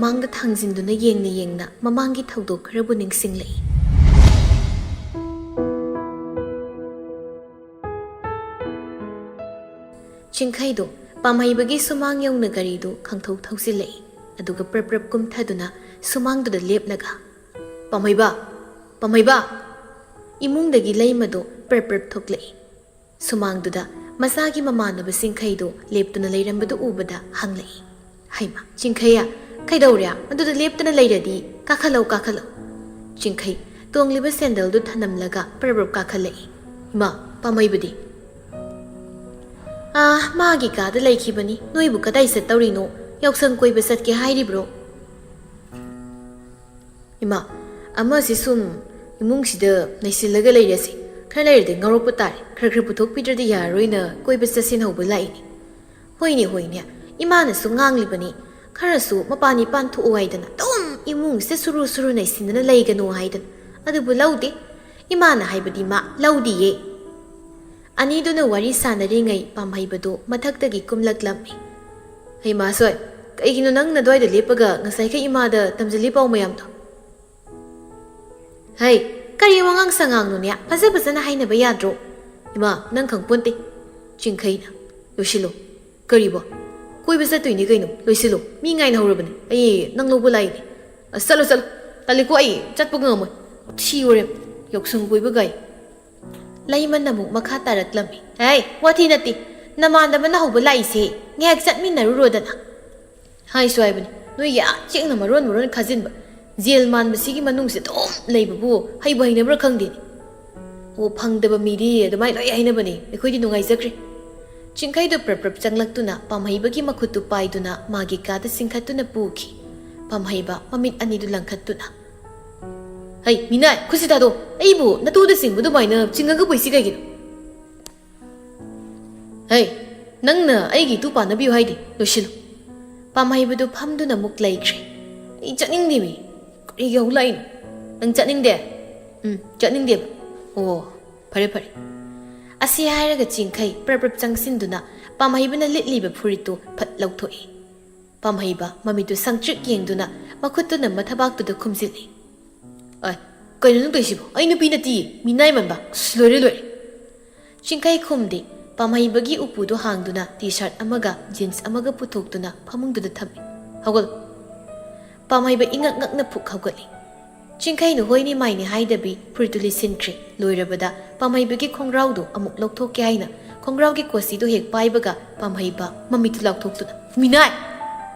ꯃꯃꯥꯡꯗ ꯊꯥꯡꯖꯤꯟꯗꯨꯅ ꯌꯦꯡꯅ ꯃꯃꯥꯡꯒꯤ ꯊꯧꯗꯣꯛ ꯈꯔꯕꯨ ꯅꯤꯡꯁꯤꯡꯂꯛꯏ꯫ ꯆꯤꯡꯈꯩꯗꯣ ꯄꯥꯝꯍꯩꯕꯒꯤ ꯁꯨꯃꯥꯡ ꯌꯧꯅ ꯒꯥꯔꯤꯗꯨ ꯈꯪꯊꯧ ꯊꯧꯖꯤꯜꯂꯛꯏ꯫ ꯑꯗꯨꯒ ꯄ꯭ꯔꯞ ꯀꯨꯝꯊꯗꯨꯅ ꯁꯨꯃꯥꯡꯗꯨꯗ ꯂꯦꯞꯂꯒ "ꯄꯥꯝꯍꯩꯕ! ꯄꯥꯝꯍꯩꯕ!" ꯏꯃꯨꯡꯗꯒꯤ ꯂꯩꯃꯗꯣ ꯄ꯭ꯔꯞ ꯊꯣꯛꯂꯛꯏ꯫ ꯁꯨꯃꯥꯡꯗꯨꯗ ꯃꯆꯥꯒꯤ ꯃꯃꯥꯟꯅꯕ ꯆꯤꯡꯈꯩꯗꯣ ꯂꯦꯞꯇꯨꯅ ꯂꯩꯔꯝꯕꯗꯨ ꯎꯕꯗ ꯍꯪꯂꯛꯏ꯫ "ꯍꯩꯃ ꯆꯤꯡꯈꯩꯌꯥ, ꯀꯩꯗꯧꯔꯦ? ꯑꯗꯨꯗ ꯂꯦꯞꯇꯨꯅ ꯂꯩꯔꯗꯤ ꯀꯥꯈꯠꯂꯧ ꯀꯥꯈꯠꯂꯧ." ꯆꯤꯡꯈꯩ ꯇꯣꯡꯂꯤꯕ ꯁꯦꯟꯗꯜꯗꯨ ꯊꯅꯝꯂꯒ ꯄ꯭ꯔꯞ ꯀꯥꯈꯠꯂꯛꯏ꯫ "ꯏꯃꯥ, ꯄꯥꯝꯍꯩꯕꯗꯤ?" "ꯃꯥꯒꯤ ꯀꯥꯗ ꯂꯩꯈꯤꯕꯅꯤ꯫ ꯅꯣꯏꯕꯨ ꯀꯗꯥꯏ ꯆꯠꯇꯧꯔꯤꯅꯣ? ꯌꯥꯎꯁꯪ ꯀꯣꯏꯕ ꯆꯠꯀꯦ ꯍꯥꯏꯔꯤꯕ꯭ꯔꯣ?" "ꯏꯃꯥ, ꯑꯃꯁꯤ ꯁꯨꯝ ꯏꯃꯨꯡꯁꯤꯗ ꯂꯩꯁꯤꯜꯂꯒ ꯂꯩꯔꯁꯤ. ꯈꯔ ꯂꯩꯔꯗꯤ ꯉꯥꯎꯔꯛꯄ ꯇꯥꯔꯦ. ꯈꯔ ꯄꯨꯊꯣꯛꯄꯤꯗ꯭ꯔꯗꯤ ꯌꯥꯔꯔꯣꯏꯅ ꯀꯣꯏꯕ ꯆꯠꯁꯤꯟꯍꯧꯕ ꯂꯥꯛꯏꯅꯤ." "ꯍꯣꯏꯅꯦ, ꯏꯃꯥꯅꯁꯨ ꯉꯥꯡꯂꯤꯕꯅꯤ. ꯈꯔꯁꯨ ꯃꯄꯥꯟ ꯏꯄꯥꯟ ꯊꯣꯛꯑꯣ ꯍꯥꯏꯗꯅ ꯑꯗꯨꯝ ꯏꯃꯨꯡꯁꯤꯗ ꯁꯨꯔꯨ ꯅꯩꯁꯤꯟꯗꯅ ꯂꯩꯒꯅꯣ ꯍꯥꯏꯗꯅ. ꯑꯗꯨꯕꯨ ꯂꯧꯗꯦ. ꯏꯃꯥꯅ ꯍꯥꯏꯕꯗꯤ ꯃꯥ ꯂꯧꯗꯤꯌꯦ." ꯑꯅꯤꯗꯨꯅ ꯋꯥꯔꯤ ꯁꯥꯟꯅꯔꯤꯉꯩ ꯄꯥꯝꯍꯩꯕꯗꯣ ꯃꯊꯛꯇꯒꯤ ꯀꯨꯝꯂꯛꯂꯝꯃꯤ꯫ "ꯍꯩꯃꯥꯁꯣꯏ, ꯀꯩꯒꯤꯅꯣ ꯅꯪꯅ ꯑꯗꯨꯋꯥꯏꯗ ꯂꯦꯞꯄꯒ ꯉꯁꯥꯏꯈꯩ ꯏꯃꯥꯗ ꯇꯝꯖꯜꯂꯤ ꯄꯥꯎ ꯃꯌꯥꯝꯗꯣ?" "ꯍꯩ, ꯀꯔꯤ ꯋꯥꯉꯥꯡ ꯁꯉꯥꯡꯅꯣꯅꯦ? ꯐꯖꯅ ꯍꯥꯏꯅꯕ ꯌꯥꯗ꯭ꯔꯣ?" "ꯏꯃꯥ, ꯅꯪ ꯈꯪꯄꯣꯟꯇꯦ." ꯆꯤꯡꯈꯩꯅ "ꯂꯣꯏꯁꯤꯜꯂꯣ." "ꯀꯔꯤꯕꯣ? ꯀꯣꯏꯕ ꯆꯠꯇꯣꯏꯅꯤ ꯀꯩꯅꯣ. ꯂꯣꯏꯁꯤꯜꯂꯣ. ꯃꯤ ꯉꯥꯏꯅꯍꯧꯔꯕꯅꯤ. ꯑꯩ ꯅꯪ ꯂꯧꯕ ꯂꯥꯛꯏꯅꯤ." "ꯆꯠꯂꯣ. ꯇꯜꯂꯤꯀꯣ, ꯑꯩ ꯆꯠꯄ ꯉꯝꯃꯣꯏ. ꯊꯤ ꯋꯥꯔꯦꯝ. ꯌꯥꯎꯁꯪ ꯀꯣꯏꯕ ꯒꯥꯏ." ꯂꯩꯃꯅ ꯑꯃꯨꯛ ꯃꯈꯥ ꯇꯥꯔꯛꯂꯝꯃꯤ꯫ "ꯍꯩ, ꯋꯥꯊꯤ ꯅꯠꯇꯦ. ꯅꯃꯥꯟꯅꯕꯅ ꯍꯧꯕ ꯂꯥꯛꯏꯁꯦ. ꯉꯥꯏꯍꯥꯛ ꯆꯠꯃꯤꯟꯅꯔꯨꯔꯣꯗꯅ." "ꯍꯥꯏꯁꯨ ꯍꯥꯏꯕꯅꯤ. ꯅꯣꯏꯒꯤ ꯆꯦꯡꯅ ꯃꯔꯣꯟ ꯈꯥꯖꯤꯟꯕ. ꯖꯦꯜ ꯃꯥꯟꯕꯁꯤꯒꯤ ꯃꯅꯨꯡꯁꯤꯗ ꯑꯗꯨꯝ ꯂꯩꯕꯕꯨ ꯍꯩꯕꯨ ꯍꯩꯅꯕ꯭ꯔꯥ ꯈꯪꯗꯦꯅꯦ." "ꯑꯣ, ꯐꯪꯗꯕ ꯃꯤꯗꯤ ꯑꯗꯨꯃꯥꯏꯅ ꯂꯣꯏ ꯍꯥꯏꯅꯕꯅꯤ. ꯑꯩꯈꯣꯏꯗꯤ ꯅꯨꯡꯉꯥꯏꯖꯈ꯭ꯔꯦ." ꯆꯤꯡꯈꯩꯗꯨ ꯄ꯭ꯔꯞ ꯆꯪꯂꯛꯇꯨꯅ ꯄꯥꯝꯍꯩꯕꯒꯤ ꯃꯈꯨꯠꯇꯨ ꯄꯥꯏꯗꯨꯅ ꯃꯥꯒꯤ ꯀꯥꯗ ꯆꯤꯡꯈꯠꯇꯨꯅ ꯄꯨꯈꯤ꯫ ꯄꯥꯝꯍꯩꯕ ꯃꯃꯤꯠ ꯑꯅꯤꯗꯨ ꯂꯪꯈꯠꯇꯨꯅ "ꯍꯩ ꯃꯤꯅꯥꯏ, ꯈꯨꯠꯁꯤ ꯊꯥꯗꯣ. ꯑꯩꯕꯨ ꯅꯇꯨꯗ ꯆꯤꯡꯕ ꯑꯗꯨꯃꯥꯏꯅ ꯆꯤꯡꯉꯒ ꯄꯨꯏꯁꯤ ꯀꯩꯒꯤꯅꯣ?" "ꯍꯩ, ꯅꯪꯅ ꯑꯩꯒꯤ ꯏꯇꯨ ꯄꯥꯟꯅꯕꯤꯌꯨ ꯍꯥꯏꯗꯦ. ꯂꯣꯏꯁꯤꯜꯂꯨ." ꯄꯥꯝꯍꯩꯕꯗꯨ ꯐꯝꯗꯨꯅ ꯑꯃꯨꯛ ꯂꯩꯈ꯭ꯔꯦ꯫ "ꯑꯩ ꯆꯠꯅꯤꯡꯗꯦꯃꯤ." "ꯀꯔꯤꯒꯤ ꯌꯥꯎ ꯂꯥꯛꯏꯅꯣ? ꯅꯪ ꯆꯠꯅꯤꯡꯗꯦ?" "ꯆꯠꯅꯤꯡꯗꯦꯕ." "ꯑꯣ, ꯐꯔꯦ." ꯑꯁꯤ ꯍꯥꯏꯔꯒ ꯆꯤꯡꯈꯩ ꯄ꯭ꯔꯞ ꯆꯪꯁꯤꯟꯗꯨꯅ ꯄꯥꯝꯍꯩꯕꯅ ꯂꯤꯠꯂꯤꯕ ꯐꯨꯔꯤꯠꯇꯨ ꯐꯠ ꯂꯧꯊꯣꯛꯏ꯫ ꯄꯥꯝꯍꯩꯕ ꯃꯃꯤꯠꯇꯨ ꯁꯪꯇ꯭ꯔꯤꯛ ꯌꯦꯡꯗꯨꯅ ꯃꯈꯨꯠꯇꯨꯅ ꯃꯊꯕꯥꯛꯇꯨꯗ ꯈꯨꯝꯖꯤꯜꯂꯤ꯫ "ꯀꯩꯅꯣ ꯅꯪ ꯇꯧꯏꯁꯤꯕꯣ? ꯑꯩ ꯅꯨꯄꯤ ꯅꯠꯇꯤꯌꯦ. ꯃꯤꯅꯥꯏ ꯃꯥꯟꯕ. ꯂꯣꯏꯔꯦ." ꯆꯤꯡꯈꯩ ꯈꯨꯝꯗꯦ꯫ ꯄꯥꯝꯍꯩꯕꯒꯤ ꯎꯄꯨꯗꯨ ꯍꯥꯡꯗꯨꯅ ꯇꯤ ꯁꯥꯔꯠ ꯑꯃꯒ ꯖꯤꯟꯁ ꯑꯃꯒ ꯄꯨꯊꯣꯛꯇꯨꯅ ꯐꯃꯨꯡꯗꯨꯗ ꯊꯝꯃꯤ꯫ "ꯍꯧꯒꯠꯂꯣ." ꯄꯥꯝꯍꯩꯕ ꯏꯉꯛ ꯉꯛꯅ ꯐꯨꯛ ꯍꯧꯒꯠꯂꯤ꯫ ꯆꯤꯡꯈꯩꯅ ꯍꯣꯏꯅꯤ ꯃꯥꯏꯅꯤ ꯍꯥꯏꯗꯕꯤ ꯐꯨꯔꯤꯠꯇꯨ ꯂꯤꯠꯁꯤꯟꯈ꯭ꯔꯦ꯫ ꯂꯣꯏꯔꯕꯗ ꯄꯥꯝꯍꯩꯕꯒꯤ ꯈꯣꯡꯒ꯭ꯔꯥꯎꯗꯨ ꯑꯃꯨꯛ ꯂꯧꯊꯣꯛꯀꯦ ꯍꯥꯏꯅ ꯈꯣꯡꯒ꯭ꯔꯥꯎꯒꯤ ꯀꯣꯁꯤꯗꯨ ꯍꯦꯛ ꯄꯥꯏꯕꯒ ꯄꯥꯝꯍꯩꯕ ꯃꯃꯤꯠꯇꯨ ꯂꯥꯎꯊꯣꯛꯇꯨꯅ "ꯃꯤꯅꯥꯏ!"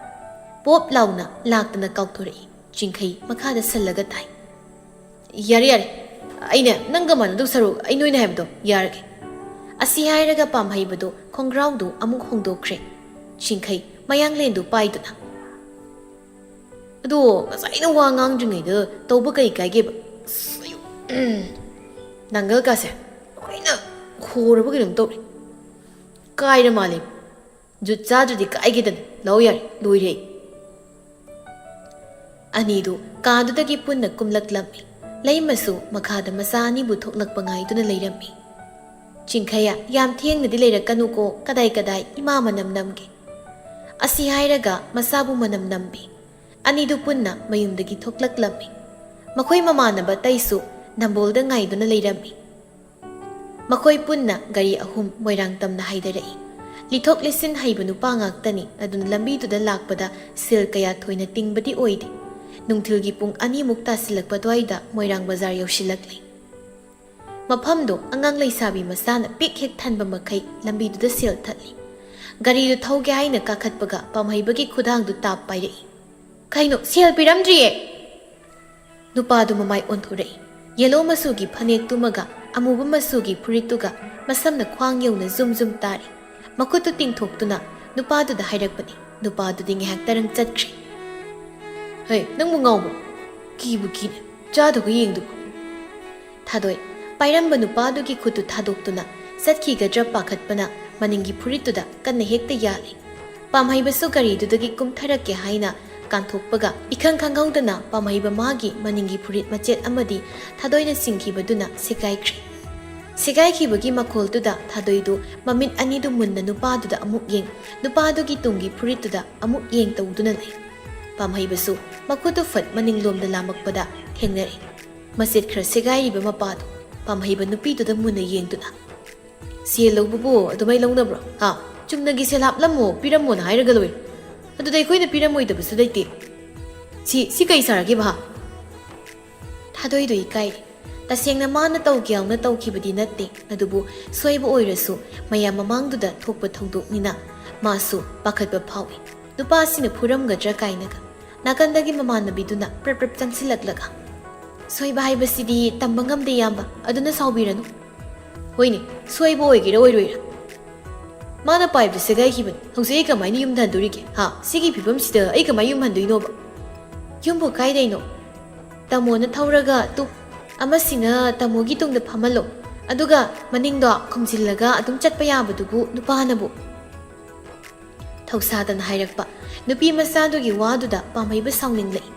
ꯄꯣꯞ ꯂꯥꯎꯅ ꯂꯥꯛꯇꯅ ꯀꯥꯎꯊꯣꯔꯛꯏ꯫ ꯆꯤꯡꯈꯩ ꯃꯈꯥꯗ ꯁꯜꯂꯒ ꯇꯥꯏ꯫ "ꯌꯥꯔꯦ. ꯑꯩꯅ ꯅꯪꯒ ꯃꯥꯟꯅꯗꯧ ꯁꯔꯨꯛ ꯑꯩ ꯅꯣꯏꯅ ꯍꯥꯏꯕꯗꯣ ꯌꯥꯔꯒꯦ." ꯑꯁꯤ ꯍꯥꯏꯔꯒ ꯄꯥꯝꯍꯩꯕꯗꯨ ꯈꯣꯡꯒ꯭ꯔꯥꯎꯗꯨ ꯑꯃꯨꯛ ꯍꯣꯡꯗꯣꯛꯈ꯭ꯔꯦ꯫ ꯆꯤꯡꯈꯩ ꯃꯌꯥꯡꯂꯦꯟꯗꯨ ꯄꯥꯏꯗꯨꯅ "ꯑꯗꯣ ꯉꯁꯥꯏꯅ ꯋꯥ ꯉꯥꯡꯗ꯭ꯔꯤꯉꯩꯗ ꯇꯧꯕ ꯀꯩ ꯀꯥꯏꯒꯦꯕ? ꯅꯥꯡꯒꯜꯀꯥꯁꯦ ꯂꯣꯏꯅ ꯍꯣꯔꯕ ꯀꯩꯅꯣꯝ ꯇꯧꯔꯦ. ꯀꯥꯏꯔ ꯃꯥꯜꯂꯦ. ꯖꯨꯠ ꯆꯥꯗ꯭ꯔꯗꯤ ꯀꯥꯏꯒꯦꯗꯅ. ꯂꯥꯎ ꯌꯥꯔꯦ. ꯂꯣꯏꯔꯦ ꯑꯩ." ꯑꯅꯤꯗꯨ ꯀꯥꯗꯨꯗꯒꯤ ꯄꯨꯟꯅ ꯀꯨꯝꯂꯛꯂꯝꯃꯤ꯫ ꯂꯩꯃꯁꯨ ꯃꯈꯥꯗ ꯃꯆꯥ ꯑꯅꯤꯕꯨ ꯊꯣꯛꯂꯛꯄ ꯉꯥꯏꯗꯨꯅ ꯂꯩꯔꯝꯃꯤ꯫ "ꯆꯤꯡꯈꯩꯌꯥ, ꯌꯥꯝ ꯊꯦꯡꯅꯗꯤ ꯂꯩꯔꯛꯀꯅꯨꯀꯣ. ꯀꯗꯥꯏ ꯏꯃꯥ ꯃꯅꯝ ꯅꯝꯒꯦ." ꯑꯁꯤ ꯍꯥꯏꯔꯒ ꯃꯆꯥꯕꯨ ꯃꯅꯝ ꯅꯝꯕꯤ꯫ ꯑꯅꯤꯗꯨ ꯄꯨꯟꯅ ꯃꯌꯨꯝꯗꯒꯤ ꯊꯣꯛꯂꯛꯂꯝꯃꯤ꯫ ꯃꯈꯣꯏ ꯃꯃꯥꯟꯅꯕ ꯑꯇꯩꯁꯨ ꯅꯝꯕꯣꯜꯗ ꯉꯥꯏꯗꯨꯅ ꯂꯩꯔꯝꯃꯤ꯫ ꯃꯈꯣꯏ ꯄꯨꯟꯅ ꯒꯥꯔꯤ 3 ꯃꯣꯏꯔꯥꯡ ꯇꯝꯅ ꯍꯥꯏꯗꯔꯛꯏ꯫ ꯂꯤꯊꯣꯛ ꯂꯤꯁꯤꯟ ꯍꯩꯕ ꯅꯨꯄꯥ ꯉꯥꯛꯇꯅꯤ꯫ ꯑꯗꯨꯅ ꯂꯝꯕꯤꯗꯨꯗ ꯂꯥꯛꯄꯗ ꯁꯦꯜ ꯀꯌꯥ ꯊꯣꯏꯅ ꯇꯤꯡꯕꯗꯤ ꯑꯣꯏꯗꯦ꯫ ꯅꯨꯡꯊꯤꯜꯒꯤ ꯄꯨꯡ 2 ꯇꯥꯁꯤꯜꯂꯛꯄ ꯑꯗꯨꯋꯥꯏꯗ ꯃꯣꯏꯔꯥꯡ ꯕꯖꯥꯔ ꯌꯧꯁꯤꯜꯂꯛꯂꯤ꯫ ꯃꯐꯝꯗꯣ ꯑꯉꯥꯡ ꯂꯩꯁꯥꯕꯤ ꯃꯆꯥꯅ ꯄꯤꯛ ꯍꯦꯛ ꯊꯟꯕ ꯃꯈꯩ ꯂꯝꯕꯤꯗꯨꯗ ꯁꯦꯜ ꯊꯠꯂꯤ꯫ ꯒꯥꯔꯤꯗꯨ ꯊꯧꯒꯦ ꯍꯥꯏꯅ ꯀꯥꯈꯠꯄꯒ ꯄꯥꯝꯍꯩꯕꯒꯤ ꯈꯨꯗꯥꯡꯗꯨ ꯇꯥꯞ ꯄꯥꯏꯔꯛꯏ꯫ "ꯀꯩꯅꯣ, ꯁꯦꯜ ꯄꯤꯔꯝꯗ꯭ꯔꯤꯌꯦ." ꯅꯨꯄꯥꯗꯨ ꯃꯃꯥꯏ ꯑꯣꯟꯊꯣꯔꯛꯏ꯫ ꯌꯦꯂꯣ ꯃꯆꯨꯒꯤ ꯐꯅꯦꯛꯇꯨꯃꯒ ꯑꯃꯨꯕ ꯃꯆꯨꯒꯤ ꯐꯨꯔꯤꯠꯇꯨꯒ ꯃꯁꯝꯅ ꯈ꯭ꯋꯥꯡ ꯌꯧꯅ ꯖꯨꯝ ꯇꯥꯔꯤ꯫ ꯃꯈꯨꯠꯇꯨ ꯇꯤꯡꯊꯣꯛꯇꯨꯅ ꯅꯨꯄꯥꯗꯨꯗ ꯍꯥꯏꯔꯛꯄꯅꯤ꯫ ꯅꯨꯄꯥꯗꯨꯗꯤ ꯉꯥꯏꯍꯥꯛ ꯇꯔꯪ ꯆꯠꯈ꯭ꯔꯦ꯫ "ꯍꯩ, ꯅꯪꯕꯨ ꯉꯥꯎꯕ꯭ꯔꯣ? ꯀꯤꯕꯨ ꯀꯤꯅꯦ. ꯆꯥꯗꯕ ꯌꯦꯡꯗꯨꯕꯨ." ꯊꯥꯗꯣꯏ ꯄꯥꯏꯔꯝꯕ ꯅꯨꯄꯥꯗꯨꯒꯤ ꯈꯨꯠꯇꯨ ꯊꯥꯗꯣꯛꯇꯨꯅ ꯆꯠꯈꯤꯒꯗ꯭ꯔꯥ ꯄꯥꯈꯠꯄꯅ ꯃꯅꯤꯡꯒꯤ ꯐꯨꯔꯤꯠꯇꯨꯗ ꯀꯟꯅ ꯍꯦꯛꯇ ꯌꯥꯜꯂꯤ꯫ ꯄꯥꯝꯍꯩꯕꯁꯨ ꯒꯥꯔꯤꯗꯨꯗꯒꯤ ꯀꯨꯝꯊꯔꯛꯀꯦ ꯍꯥꯏꯅ ꯀꯥꯟꯊꯣꯛꯄꯒ ꯏꯈꯪ ꯈꯪꯍꯧꯗꯅ ꯄꯥꯝꯍꯩꯕ ꯃꯥꯒꯤ ꯃꯅꯤꯡꯒꯤ ꯐꯨꯔꯤꯠ ꯃꯆꯦꯠ ꯑꯃꯗꯤ ꯊꯥꯗꯣꯏꯅ ꯆꯤꯡꯈꯤꯕꯗꯨꯅ ꯁꯦꯒꯥꯏꯈ꯭ꯔꯦ꯫ ꯁꯦꯒꯥꯏꯈꯤꯕꯒꯤ ꯃꯈꯣꯜꯗꯨꯗ ꯊꯥꯗꯣꯏꯗꯨ ꯃꯃꯤꯠ ꯑꯅꯤꯗꯨ ꯃꯨꯟꯅ ꯅꯨꯄꯥꯗꯨꯗ ꯑꯃꯨꯛ ꯌꯦꯡ, ꯅꯨꯄꯥꯗꯨꯒꯤ ꯇꯨꯡꯒꯤ ꯐꯨꯔꯤꯠꯇꯨꯗ ꯑꯃꯨꯛ ꯌꯦꯡ ꯇꯧꯗꯨꯅ ꯂꯩ꯫ ꯄꯥꯝꯍꯩꯕꯁꯨ ꯃꯈꯨꯠꯇꯨ ꯐꯠ ꯃꯅꯤꯡꯂꯣꯝꯗ ꯂꯥꯝꯃꯛꯄꯗ ꯊꯦꯡꯅꯔꯦ꯫ ꯃꯆꯦꯠ ꯈꯔ ꯁꯦꯒꯥꯏꯔꯤꯕ ꯃꯄꯥꯗꯨ ꯄꯥꯝꯍꯩꯕ ꯅꯨꯄꯤꯗꯨꯗ ꯃꯨꯟꯅ ꯌꯦꯡꯗꯨꯅ "ꯁꯦꯜ ꯂꯧꯕꯕꯨ ꯑꯗꯨꯃꯥꯏ ꯂꯧꯅꯕ꯭ꯔꯣ? ꯆꯨꯝꯅꯒꯤ ꯁꯦꯜ ꯍꯥꯞꯂꯝꯃꯣ ꯄꯤꯔꯝꯃꯣꯅ ꯍꯥꯏꯔꯒ ꯂꯣꯏꯔꯦ꯫ ꯑꯗꯨꯗ ꯑꯩꯈꯣꯏꯅ ꯄꯤꯔꯝꯃꯣꯏꯗꯕꯁꯨ ꯂꯩꯇꯦ꯫ ꯁꯤ ꯀꯩ ꯁꯥꯔꯒꯦ ꯚꯥ?" ꯊꯥꯗꯣꯏꯗꯨ ꯏꯀꯥꯏꯔꯦ꯫ ꯇꯁꯦꯡꯅ ꯃꯥꯅ ꯇꯧꯒꯦ ꯌꯥꯎꯅ ꯇꯧꯈꯤꯕꯗꯤ ꯅꯠꯇꯦ, ꯑꯗꯨꯕꯨ ꯁꯣꯏꯕ ꯑꯣꯏꯔꯁꯨ ꯃꯌꯥꯝ ꯃꯃꯥꯡꯗꯨꯗ ꯊꯣꯛꯄ ꯊꯧꯗꯣꯛꯅꯤꯅ ꯃꯥꯁꯨ ꯄꯥꯈꯠꯄ ꯐꯥꯎꯏ꯫ ꯅꯨꯄꯥꯁꯤꯅ ꯐꯨꯔꯝꯒꯗ꯭ꯔꯥ ꯀꯥꯏꯅꯒ ꯅꯥꯀꯟꯗꯒꯤ ꯃꯃꯥꯟꯅꯕꯤꯗꯨꯅ ꯄ꯭ꯔꯞ ꯄ꯭ꯔꯞ ꯆꯪꯁꯤꯜꯂꯛꯂꯒ "ꯁꯣꯏꯕ ꯍꯥꯏꯕꯁꯤꯗꯤ ꯇꯝꯕ ꯉꯝꯗꯦ ꯏꯌꯥꯝꯕ, ꯑꯗꯨꯅ ꯁꯥꯎꯕꯤꯔꯅꯨ." "ꯍꯣꯏꯅꯦ, ꯁꯣꯏꯕ ꯑꯣꯏꯒꯦꯔꯥ ꯑꯣꯏꯔꯣꯏꯔꯥ, ꯃꯥꯅ ꯄꯥꯏꯞꯇꯨ ꯁꯦꯒꯥꯏꯈꯤꯕꯅꯤ꯫ ꯍꯧꯖꯤꯛ ꯑꯩ ꯀꯃꯥꯏꯅ ꯌꯨꯝꯗ ꯍꯟꯗꯣꯔꯤꯒꯦ? ꯁꯤꯒꯤ ꯐꯤꯕꯝꯁꯤꯗ ꯑꯩ ꯀꯃꯥꯏꯅ ꯌꯨꯝ ꯍꯟꯗꯣꯏꯅꯣꯕ?" "ꯌꯨꯝꯕꯨ ꯀꯥꯏꯗꯩꯅꯣ? ꯇꯥꯃꯣꯅ ꯊꯧꯔꯒ ꯑꯃꯁꯤꯅ ꯇꯥꯃꯣꯒꯤ ꯇꯨꯡꯗ ꯐꯝꯍꯜꯂꯣ, ꯑꯗꯨꯒ ꯃꯅꯤꯡꯗꯣ ꯈꯨꯝꯖꯤꯜꯂꯒ ꯑꯗꯨꯝ ꯆꯠꯄ ꯌꯥꯕꯗꯨꯕꯨ ꯅꯨꯄꯥꯅꯕꯨ." ꯊꯧꯁꯥꯗꯅ ꯍꯥꯏꯔꯛꯄ ꯅꯨꯄꯤ ꯃꯆꯥꯗꯨꯒꯤ ꯋꯥꯗꯨꯗ ꯄꯥꯝꯍꯩꯕ ꯁꯥꯎꯅꯤꯡꯂꯛꯏ꯫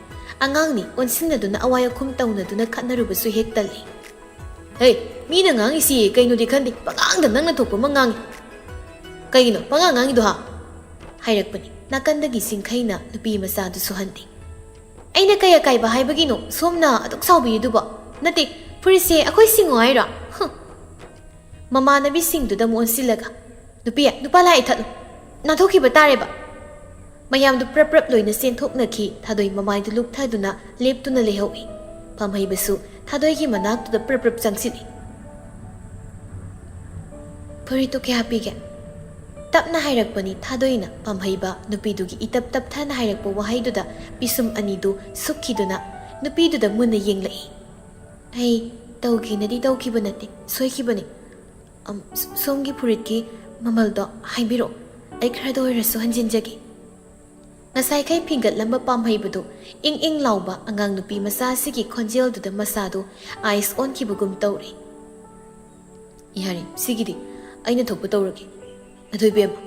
ꯑꯉꯥꯡꯅꯤ ꯑꯣꯟꯁꯤꯟꯅꯗꯨꯅ ꯑꯋꯥꯏ ꯑꯈꯨꯝ ꯇꯧꯅꯗꯨꯅ ꯈꯠꯅꯔꯨꯕꯁꯨ ꯍꯦꯛ ꯇꯜꯂꯤ꯫ "ꯍꯦ, ꯃꯤꯅ ꯉꯥꯡꯉꯤꯁꯤ ꯀꯩꯅꯣꯗꯤ ꯈꯟꯗꯦ, ꯄꯉꯥꯡꯗ ꯅꯪꯅ ꯊꯣꯛꯄ ꯑꯃ ꯉꯥꯡꯉꯤ꯫ ꯀꯩꯒꯤꯅꯣ ꯄꯉꯥꯡ ꯉꯥꯡꯉꯤꯗꯣ ꯍꯥꯏꯔꯛꯄꯅꯤ ꯅꯥꯀꯟꯗꯒꯤ ꯆꯤꯡꯈꯩꯅ ꯅꯨꯄꯤ ꯃꯆꯥꯗꯨꯁꯨ ꯍꯟꯗꯦ꯫ "ꯑꯩꯅ ꯀꯩ ꯑꯀꯥꯏꯕ ꯍꯥꯏꯕꯒꯤꯅꯣ ꯁꯣꯝꯅ ꯑꯗꯨꯛ ꯁꯥꯎꯕꯤꯔꯤꯗꯨꯕꯣ? ꯅꯠꯇꯦ, ꯐꯨꯔꯤꯠꯁꯦ ꯑꯩꯈꯣꯏ ꯁꯤꯡꯉꯣ ꯍꯥꯏꯔꯣ?" ꯃꯃꯥꯟꯅꯕꯤꯁꯤꯡꯗꯨꯗ ꯑꯃꯨꯛ ꯑꯣꯟꯁꯤꯜꯂꯒ ꯅꯨꯄꯥ ꯂꯥꯛꯑꯦ ꯊꯠꯂꯨ, ꯅꯥꯟꯊꯣꯛꯈꯤꯕ ꯇꯥꯔꯦꯕ." ꯃꯌꯥꯝꯗꯨ ꯄ꯭ꯔꯞ ꯄ꯭ꯔꯞ ꯂꯣꯏꯅ ꯆꯦꯟꯊꯣꯛꯅꯈꯤ꯫ ꯊꯥꯗꯣꯏ ꯃꯃꯥꯏꯗꯨ ꯂꯨꯞꯊꯗꯨꯅ ꯂꯦꯞꯇꯨꯅ ꯂꯩꯍꯧꯏ꯫ ꯄꯥꯝꯍꯩꯕꯁꯨ ꯊꯥꯗꯣꯏꯒꯤ ꯃꯅꯥꯛꯇꯨꯗ ꯄ꯭ꯔꯞ ꯄ꯭ꯔꯞ ꯆꯪꯁꯤꯜꯂꯤ꯫ "ꯐꯨꯔꯤꯠꯇꯨ ꯀꯌꯥ ꯄꯤꯒꯦ?" ꯇꯞꯅ ꯍꯥꯏꯔꯛꯄꯅꯤ ꯊꯥꯗꯣꯏꯅ ꯄꯥꯝꯍꯩꯕ ꯅꯨꯄꯤꯗꯨꯒꯤ ꯏꯇꯞ ꯇꯞꯊꯅ ꯍꯥꯏꯔꯛꯄ ꯋꯥꯍꯩꯗꯨꯗ ꯄꯤꯁꯨꯝ ꯑꯅꯤꯗꯨ ꯁꯨꯛꯈꯤꯗꯨꯅ ꯅꯨꯄꯤꯗꯨꯗ ꯃꯨꯟꯅ ꯌꯦꯡꯂꯛꯏ꯫ "ꯑꯩ ꯇꯧꯒꯦꯅꯗꯤ ꯇꯧꯈꯤꯕ ꯅꯠꯇꯦ, ꯁꯣꯏꯈꯤꯕꯅꯤ꯫ ꯁꯣꯝꯒꯤ ꯐꯨꯔꯤꯠꯀꯤ ꯃꯃꯜꯗꯣ ꯍꯥꯏꯕꯤꯔꯛꯑꯣ, ꯑꯩ ꯈꯔꯗ ꯑꯣꯏꯔꯁꯨ ꯍꯟꯖꯤꯟꯖꯒꯦ." ꯉꯁꯥꯏꯈꯩ ꯐꯤꯡꯒꯠꯂꯝꯕ ꯄꯥꯝꯍꯩꯕꯗꯨ ꯏꯪ ꯏꯪ ꯂꯥꯎꯕ ꯑꯉꯥꯡ ꯅꯨꯄꯤ ꯃꯆꯥꯁꯤꯒꯤ ꯈꯣꯟꯖꯦꯜꯗꯨꯗ ꯃꯁꯥꯗꯨ ꯑꯥꯏꯁ ꯑꯣꯟꯈꯤꯕꯒꯨꯝ ꯇꯧꯔꯦ꯫ "ꯌꯥꯔꯦ, ꯁꯤꯒꯤꯗꯤ ꯑꯩꯅ ꯊꯣꯛꯄ ꯇꯧꯔꯒꯦ꯫ ꯑꯗꯨ ꯏꯕꯦꯝꯃ,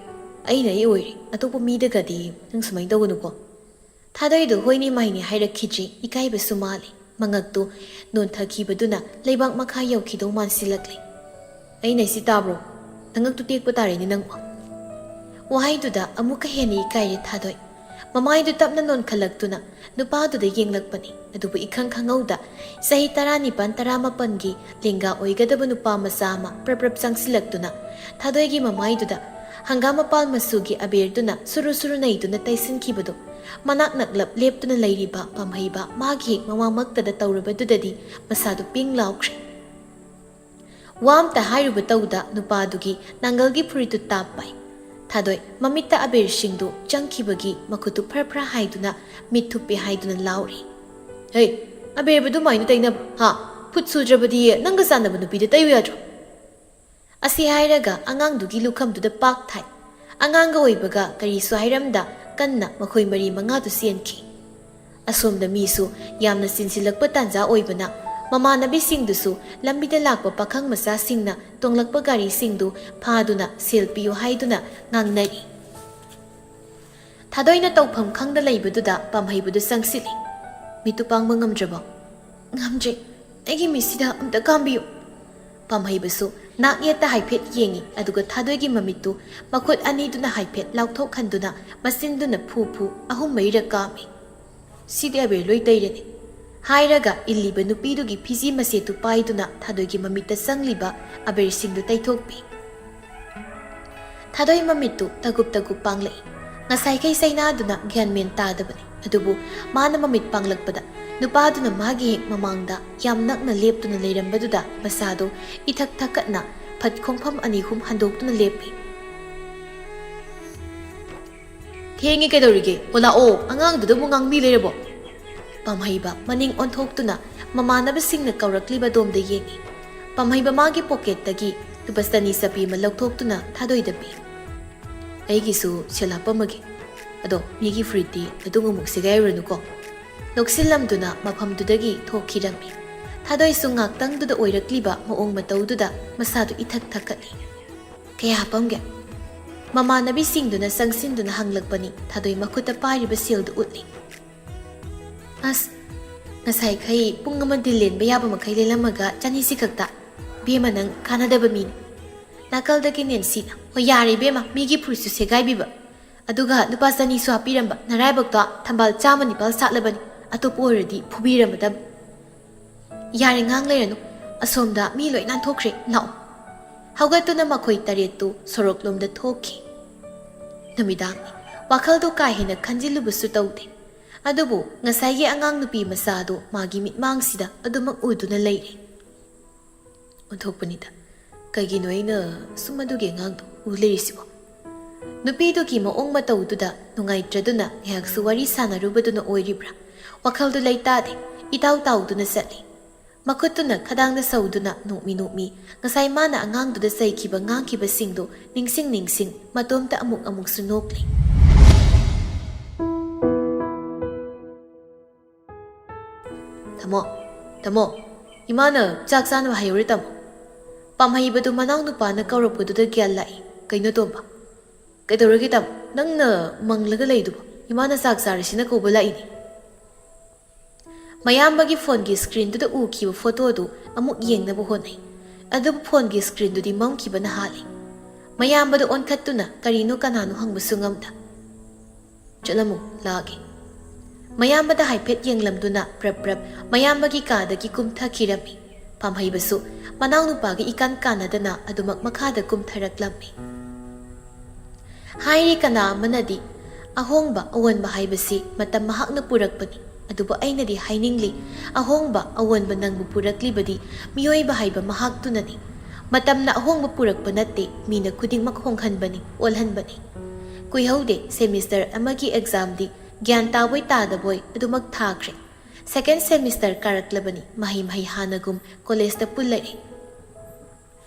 ꯑꯩꯅ ꯑꯩ ꯑꯣꯏꯔꯦ, ꯑꯇꯣꯞꯄ ꯃꯤꯗꯒꯗꯤ ꯅꯪ ꯁꯨꯃꯥꯏꯅ ꯇꯧꯒꯅꯨꯀꯣ." ꯊꯥꯗꯣꯏꯗꯨ ꯍꯣꯏꯅꯤ ꯃꯥꯏꯅꯤ ꯍꯥꯏꯔꯛꯈꯤꯗ꯭ꯔꯤ, ꯏꯀꯥꯏꯕꯁꯨ ꯃꯥꯜꯂꯤ꯫ ꯃꯉꯛꯇꯨ ꯅꯣꯟꯊꯈꯤꯕꯗꯨꯅ ꯂꯩꯕꯥꯛ ꯃꯈꯥ ꯌꯧꯈꯤꯗꯧ ꯃꯥꯟꯁꯤꯜꯂꯛꯂꯤ꯫ "ꯑꯩꯅ ꯁꯤ ꯇꯥꯕ꯭ꯔꯣ? ꯅꯉꯛꯇꯨ ꯇꯦꯛꯄ ꯇꯥꯔꯦꯅꯦ ꯅꯪꯕꯣ." ꯋꯥꯍꯩꯗꯨꯗ ꯑꯃꯨꯛꯀ ꯍꯦꯟꯅ ꯏꯀꯥꯏꯔꯦ ꯊꯥꯗꯣꯏ꯫ ꯃꯃꯥꯏꯗꯨ ꯇꯞꯅ ꯅꯣꯟꯈꯠꯂꯛꯇꯨꯅ ꯅꯨꯄꯥꯗꯨꯗ ꯌꯦꯡꯂꯛꯄꯅꯤ, ꯑꯗꯨꯕꯨ ꯏꯈꯪ ꯈꯪꯍꯧꯗ ꯆꯍꯤ 19-19 ꯂꯦꯡꯒꯥ ꯑꯣꯏꯒꯗꯕ ꯅꯨꯄꯥ ꯃꯆꯥ ꯑꯃ ꯄ꯭ꯔꯞ ꯄ꯭ꯔꯞ ꯆꯪꯁꯤꯜꯂꯛꯇꯨꯅ ꯊꯥꯗꯣꯏꯒꯤ ꯃꯃꯥꯏꯗꯨꯗ ꯍꯪꯒꯥꯝ ꯃꯄꯥꯜ ꯃꯆꯨꯒꯤ ꯑꯕꯦꯔꯗꯨꯅ ꯁꯨꯔꯨ ꯁꯨꯔꯨ ꯅꯩꯗꯨꯅ ꯇꯩꯁꯤꯟꯈꯤꯕꯗꯨ ꯃꯅꯥꯛ ꯅꯛꯂꯞ ꯂꯦꯞꯇꯨꯅ ꯂꯩꯔꯤꯕ ꯄꯥꯝꯍꯩꯕ ꯃꯥꯒꯤ ꯍꯦꯛ ꯃꯃꯥꯡꯃꯛꯇꯗ ꯇꯧꯔꯕꯗꯨꯗꯗꯤ ꯃꯁꯥꯗꯨ ꯄꯤꯡ ꯂꯥꯎꯈ꯭ꯔꯦ꯫ ꯋꯥ ꯑꯝꯇ ꯍꯥꯏꯔꯨꯕ ꯇꯧꯗ ꯅꯨꯄꯥꯗꯨꯒꯤ ꯅꯥꯡꯒꯜꯒꯤ ꯐꯨꯔꯤꯠꯇꯨ ꯇꯥꯞꯄꯥꯏ꯫ ꯊꯥꯗꯣꯏ ꯃꯃꯤꯠꯇ ꯑꯕꯦꯔꯁꯤꯡꯗꯨ ꯆꯪꯈꯤꯕꯒꯤ ꯃꯈꯨꯠꯇꯨ ꯐꯔ ꯐꯔ ꯍꯥꯏꯗꯨꯅ ꯃꯤꯠ ꯊꯨꯞꯄꯦ ꯍꯥꯏꯗꯨꯅ ꯂꯥꯎꯔꯤ꯫ "ꯍꯦ, ꯑꯕꯦꯔꯕꯨ ꯑꯗꯨꯃꯥꯏꯅ ꯇꯩꯅꯕ꯭ꯔꯣ? ꯐꯨꯠ ꯁꯨꯗ꯭ꯔꯕꯗꯤ ꯅꯪꯒ ꯆꯥꯟꯅꯕ ꯅꯨꯄꯤꯗ ꯇꯩꯌꯨ ꯌꯥꯗ꯭ꯔꯣ?" ꯑꯁꯤ ꯍꯥꯏꯔꯒ ꯑꯉꯥꯡꯗꯨꯒꯤ ꯂꯨꯈꯝꯗꯨꯗ ꯄꯥꯛ ꯊꯥꯏ꯫ ꯑꯉꯥꯡꯒ ꯑꯣꯏꯕꯒ ꯀꯔꯤꯁꯨ ꯍꯥꯏꯔꯝꯗ ꯀꯟꯅ ꯃꯈꯣꯏ 4-5ꯗꯨ ꯆꯦꯟꯈꯤ꯫ ꯑꯁꯣꯝꯗ ꯃꯤꯁꯨ ꯌꯥꯝꯅ ꯆꯤꯟꯁꯤꯜꯂꯛꯄ ꯇꯥꯟꯖꯥ ꯑꯣꯏꯕꯅ ꯃꯃꯥꯟꯅꯕꯤꯁꯤꯡꯗꯨꯁꯨ ꯂꯝꯕꯤꯗ ꯂꯥꯛꯄ ꯄꯥꯈꯪ ꯃꯆꯥꯁꯤꯡꯅ ꯇꯣꯡꯂꯛꯄ ꯒꯥꯔꯤꯁꯤꯡꯗꯨ ꯐꯥꯗꯨꯅ ꯁꯦꯜ ꯄꯤꯌꯨ ꯍꯥꯏꯗꯨꯅ ꯉꯥꯡꯅꯔꯤ꯫ ꯊꯥꯗꯣꯏꯅ ꯇꯧꯐꯝ ꯈꯪꯗ ꯂꯩꯕꯗꯨꯗ ꯄꯥꯝꯍꯩꯕꯗꯨ ꯆꯪꯁꯤꯜꯂꯤ꯫ "ꯃꯤꯠꯇꯨ ꯄꯥꯡꯕ ꯉꯝꯗ꯭ꯔꯕꯣ?" "ꯉꯝꯗ꯭ꯔꯦ, ꯑꯩꯒꯤ ꯃꯤꯠꯁꯤꯗ ꯑꯝꯇ ꯀꯥꯝꯕꯤꯌꯨ." ꯄꯥꯝꯍꯩꯕꯁꯨ ꯅꯥꯛ ꯌꯦꯠꯇ ꯍꯥꯏꯐꯦꯠ ꯌꯦꯡꯉꯤ, ꯑꯗꯨꯒ ꯊꯥꯗꯣꯏꯒꯤ ꯃꯃꯤꯠꯇꯨ ꯃꯈꯨꯠ ꯑꯅꯤꯗꯨꯅ ꯍꯥꯏꯐꯦꯠ ꯂꯥꯎꯊꯣꯛꯍꯟꯗꯨꯅ ꯃꯆꯤꯟꯗꯨꯅ ꯐꯨ 3-4 ꯀꯥꯝꯃꯤ꯫ "ꯁꯤꯗꯤ ꯑꯕꯦꯔ ꯂꯣꯏ ꯇꯩꯔꯅꯤ" ꯍꯥꯏꯔꯒ ꯏꯜꯂꯤꯕ ꯅꯨꯄꯤꯗꯨꯒꯤ ꯐꯤꯖꯤ ꯃꯆꯦꯠꯇꯨ ꯄꯥꯏꯗꯨꯅ ꯊꯥꯗꯣꯏꯒꯤ ꯃꯃꯤꯠꯇ ꯆꯪꯂꯤꯕ ꯑꯕꯦꯔꯁꯤꯡꯗꯨ ꯇꯩꯊꯣꯛꯄꯤ꯫ ꯊꯥꯗꯣꯏ ꯃꯃꯤꯠꯇꯨ ꯇꯒꯨꯞ ꯇꯒꯨꯞ ꯄꯥꯡꯂꯛꯏ꯫ ꯉꯁꯥꯏꯈꯩ ꯆꯩꯅꯥꯗꯨꯅ ꯒ꯭ꯌꯥꯟ ꯃꯦꯟ ꯇꯥꯗꯕꯅꯤ, ꯑꯗꯨꯕꯨ ꯃꯥꯅ ꯃꯃꯤꯠ ꯄꯥꯡꯂꯛꯄꯗ ꯅꯨꯄꯥꯗꯨꯅ ꯃꯥꯒꯤ ꯍꯦꯛ ꯃꯃꯥꯡꯗ ꯌꯥꯝ ꯅꯛꯅ ꯂꯦꯞꯇꯨꯅ ꯂꯩꯔꯝꯕꯗꯨꯗ ꯃꯁꯥꯗꯨ ꯏꯊꯛ ꯊꯛꯀꯠꯅ ꯐꯠ ꯈꯣꯡꯐꯝ 2-3 ꯍꯟꯗꯣꯛꯇꯨꯅ ꯂꯦꯞꯄꯤ꯫ "ꯊꯦꯡꯉꯦ, ꯀꯩꯗꯧꯔꯤꯒꯦ? ꯂꯥꯛꯑꯣ, ꯑꯉꯥꯡꯗꯨꯗꯕꯨ ꯉꯥꯡꯕꯤ ꯂꯩꯔꯕꯣ?" ꯄꯥꯝꯍꯩꯕ ꯃꯅꯤꯡ ꯑꯣꯟꯊꯣꯛꯇꯨꯅ ꯃꯃꯥꯟꯅꯕꯁꯤꯡꯅ ꯀꯧꯔꯛꯂꯤꯕ ꯗꯣꯝꯗ ꯌꯦꯡꯉꯤ꯫ ꯄꯥꯝꯍꯩꯕ ꯃꯥꯒꯤ ꯄꯣꯀꯦꯠꯇꯒꯤ ꯂꯨꯄꯥ 2 ꯆꯞꯄꯤ ꯑꯃ ꯂꯧꯊꯣꯛꯇꯨꯅ ꯊꯥꯗꯣꯏꯗ ꯄꯤ꯫ "ꯑꯩꯒꯤꯁꯨ ꯁꯦꯜ ꯍꯥꯞꯄꯝꯃꯒꯦ, ꯑꯗꯣ ꯃꯤꯒꯤ ꯐꯨꯔꯤꯠꯇꯤ ꯅꯇꯨꯡ ꯑꯃꯨꯛ ꯁꯦꯒꯥꯏꯔꯨꯔꯅꯨꯀꯣ." ꯅꯣꯛꯁꯤꯜꯂꯝꯗꯨꯅ ꯃꯐꯝꯗꯨꯗꯒꯤ ꯊꯣꯛꯈꯤꯔꯝꯃꯤ꯫ ꯊꯥꯗꯣꯏꯁꯨ ꯉꯥꯛꯇꯪꯗꯨꯗ ꯑꯣꯏꯔꯛꯂꯤꯕ ꯃꯑꯣꯡ ꯃꯇꯧꯗꯨꯗ ꯃꯁꯥꯗꯨ ꯏꯊꯛ ꯊꯛꯀꯠꯂꯤ꯫ "ꯀꯌꯥ ꯍꯥꯞꯄꯝꯒꯦ?" ꯃꯃꯥꯟꯅꯕꯤꯁꯤꯡꯗꯨꯅ ꯆꯪꯁꯤꯟꯗꯨꯅ ꯍꯪꯂꯛꯄꯅꯤ꯫ ꯊꯥꯗꯣꯏ ꯃꯈꯨꯠꯇ ꯄꯥꯏꯔꯤꯕ ꯁꯦꯜꯗꯨ ꯎꯠꯂꯤ꯫ "ꯑꯁ, ꯉꯁꯥꯏꯈꯩ ꯄꯨꯡ ꯑꯃ ꯗꯤꯜ ꯂꯦꯟꯕ ꯌꯥꯕ ꯃꯈꯩ ꯂꯦꯜꯂꯝꯃꯒ 200 ꯈꯛꯇ? ꯏꯕꯦꯝꯃ, ꯅꯪ ꯀꯥꯟꯅꯗꯕ ꯃꯤꯅꯤ." ꯅꯥꯀꯜꯗꯒꯤ ꯅꯦꯟꯁꯤꯅ "ꯍꯣꯏ ꯌꯥꯔꯦ ꯏꯕꯦꯝꯃ, ꯃꯤꯒꯤ ꯐꯨꯔꯤꯠꯁꯨ ꯁꯦꯒꯥꯏꯕꯤꯕ, ꯑꯗꯨꯒ ꯂꯨꯄꯥ 200ꯁꯨ ꯍꯥꯞꯄꯤꯔꯝꯕ ꯅꯔꯥꯏꯕꯛꯇꯣ ꯊꯝꯕꯥꯜ 100 ꯁꯥꯠꯂꯕꯅꯤ ꯑꯇꯣꯞꯄ ꯑꯣꯏꯔꯗꯤ ꯐꯨꯕꯤꯔꯝꯃꯗꯕ ꯌꯥꯔꯦ ꯉꯥꯡ ꯂꯩꯔꯅꯨ ꯑꯁꯣꯝꯗ ꯃꯤ ꯂꯣꯏ ꯅꯥꯟꯊꯣꯛꯈ꯭ꯔꯦ ꯂꯥꯛꯑꯣ ꯍꯧꯒꯠꯇꯨꯅ ꯃꯈꯣꯏ 8ꯇꯨ ꯁꯣꯔꯣꯛꯂꯣꯝꯗ ꯊꯣꯛꯈꯤ ꯅꯨꯃꯤꯗꯥꯡꯅꯤ ꯋꯥꯈꯜꯗꯣ ꯀꯥ ꯍꯦꯟꯅ ꯈꯟꯖꯤꯜꯂꯨꯕꯁꯨ ꯇꯧꯗꯦ ꯑꯗꯨꯕꯨ ꯉꯁꯥꯏꯒꯤ ꯑꯉꯥꯡ ꯅꯨꯄꯤ ꯃꯆꯥꯗꯣ ꯃꯥꯒꯤ ꯃꯤꯠꯃꯥꯡꯁꯤꯗ ꯑꯗꯨꯃꯛ ꯎꯗꯨꯅ ꯂꯩꯔꯦ ꯑꯣꯟꯊꯣꯛꯄꯅꯤꯗ ꯀꯩꯒꯤꯅꯣ ꯑꯩꯅ ꯁꯨꯝ ꯑꯗꯨꯒꯤ ꯑꯉꯥꯡꯗꯣ ꯎ ꯂꯩꯔꯤꯁꯤꯕꯣ ꯅꯨꯄꯤꯗꯨꯒꯤ ꯃꯑꯣꯡ ꯃꯇꯧꯗꯨꯗ ꯅꯨꯡꯉꯥꯏꯇ꯭ꯔꯗꯨꯅ ꯉꯥꯏꯍꯥꯛꯁꯨ ꯋꯥꯔꯤ ꯁꯥꯟꯅꯔꯨꯕꯗꯨꯅ ꯑꯣꯏꯔꯤꯕ꯭ꯔꯥ ꯋꯥꯈꯜꯗꯨ ꯂꯩꯇꯥꯗꯦ ꯏꯇꯥꯎ ꯇꯥꯎꯗꯨꯅ ꯆꯠꯂꯤ ꯃꯈꯨꯠꯇꯨꯅ ꯈꯗꯥꯡꯗ ꯁꯧꯗꯨꯅ ꯅꯣꯛꯃꯤ ꯉꯁꯥꯏ ꯃꯥꯅ ꯑꯉꯥꯡꯗꯨꯗ ꯆꯩꯈꯤꯕ ꯉꯥꯡꯈꯤꯕꯁꯤꯡꯗꯨ ꯅꯤꯡꯁꯤꯡ ꯃꯇꯣꯝꯇ ꯑꯃꯨꯛꯁꯨ ꯅꯣꯛꯂꯤ ꯇꯥꯃꯣ ꯏꯃꯥꯅ ꯆꯥꯛ ꯆꯥꯅꯕ ꯍꯥꯏꯍꯧꯔꯦ ꯇꯥꯃꯣ ꯄꯥꯝꯍꯩꯕꯗꯨ ꯃꯅꯥꯎ ꯅꯨꯄꯥꯅ ꯀꯧꯔꯛꯄꯗꯨꯗ ꯒ꯭ꯌꯥꯟ ꯂꯥꯛꯏ ꯀꯩꯅꯣ ꯇꯣꯝꯕ ꯀꯩꯗꯧꯔꯒꯦ ꯇꯥꯃꯣ ꯅꯪꯅ ꯃꯪꯂꯒ ꯂꯩꯗꯨꯕꯣ ꯏꯃꯥꯅ ꯆꯥꯛ ꯆꯥꯔꯁꯤꯅ ꯀꯧꯕ ꯂꯥꯛꯏꯅꯤ ꯃꯌꯥꯝꯕꯒꯤ ꯐꯣꯟꯒꯤ ꯁ꯭ꯀ꯭ꯔꯤꯟꯗꯨꯗ ꯎꯈꯤꯕ ꯐꯣꯇꯣꯗꯨ ꯑꯃꯨꯛ ꯌꯦꯡꯅꯕ ꯍꯣꯠꯅꯩ ꯑꯗꯨꯕꯨ ꯐꯣꯟꯒꯤ ꯁ꯭ꯀ꯭ꯔꯤꯟꯗꯨꯗꯤ ꯃꯝꯈꯤꯕꯅ ꯍꯥꯜꯂꯤ ꯃꯌꯥꯝꯕꯗꯨ ꯑꯣꯟꯈꯠꯇꯨꯅ ꯀꯔꯤꯅꯣ ꯀꯅꯥꯅꯣ ꯍꯪꯕꯁꯨ ꯉꯝꯗ ꯆꯠꯂꯝꯃꯨ ꯂꯥꯛꯑꯒꯦ ꯃꯌꯥꯝꯕꯗ ꯍꯥꯏꯐꯦꯠ ꯌꯦꯡꯂꯝꯗꯨꯅ ꯄ꯭ꯔꯞ ꯃꯌꯥꯝꯕꯒꯤ ꯀꯥꯗꯒꯤ ꯀꯨꯝꯊꯈꯤꯔꯝꯃꯤ ꯄꯥꯝꯍꯩꯕꯁꯨ ꯃꯅꯥꯎ ꯅꯨꯄꯥꯒ ꯏꯀꯥꯟ ꯀꯥꯟꯅꯗꯅ ꯑꯗꯨꯃꯛ ꯃꯈꯥꯗ ꯀꯨꯝꯊꯔꯛꯂꯝꯃꯤ ꯍꯥꯏꯔꯤ ꯀꯅꯥ ꯑꯃꯅꯗꯤ ꯑꯍꯣꯡꯕ ꯑꯑꯣꯟꯕ ꯍꯥꯏꯕꯁꯤ ꯃꯇꯝ ꯃꯍꯥꯛꯅ ꯄꯨꯔꯛꯄꯅꯤ ꯑꯗꯨꯕꯨ ꯑꯩꯅꯗꯤ ꯍꯥꯏꯅꯤꯡꯂꯤ ꯑꯍꯣꯡꯕ ꯑꯑꯣꯟꯕ ꯅꯪꯕꯨ ꯄꯨꯔꯛꯂꯤꯕꯗꯤ ꯃꯤꯑꯣꯏꯕ ꯍꯥꯏꯕ ꯃꯍꯥꯛꯇꯨꯅꯅꯤ ꯃꯇꯝꯅ ꯑꯍꯣꯡꯕ ꯄꯨꯔꯛꯄ ꯅꯠꯇꯦ ꯃꯤꯅ ꯈꯨꯗꯤꯡꯃꯛ ꯍꯣꯡꯍꯟꯕꯅꯤ ꯑꯣꯜꯍꯟꯕꯅꯤ ꯀꯨꯏꯍꯧꯗꯦ ꯁꯦꯃꯤꯁꯇꯔ ꯑꯃꯒꯤ ꯑꯦꯛꯖꯥꯝꯗꯤ ꯒ꯭ꯌꯥꯟ ꯇꯥꯕꯣꯏ ꯇꯥꯗꯕꯣꯏ ꯑꯗꯨꯃꯛ ꯊꯥꯈ꯭ꯔꯦ ꯁꯦꯀꯦꯟ ꯁꯦꯃꯤꯁꯇꯔ ꯀꯥꯔꯛꯂꯕꯅꯤ ꯃꯍꯩ ꯍꯥꯟꯅꯒꯨꯝ ꯀꯣꯂꯦꯖꯇ ꯄꯨꯜꯂꯛꯏ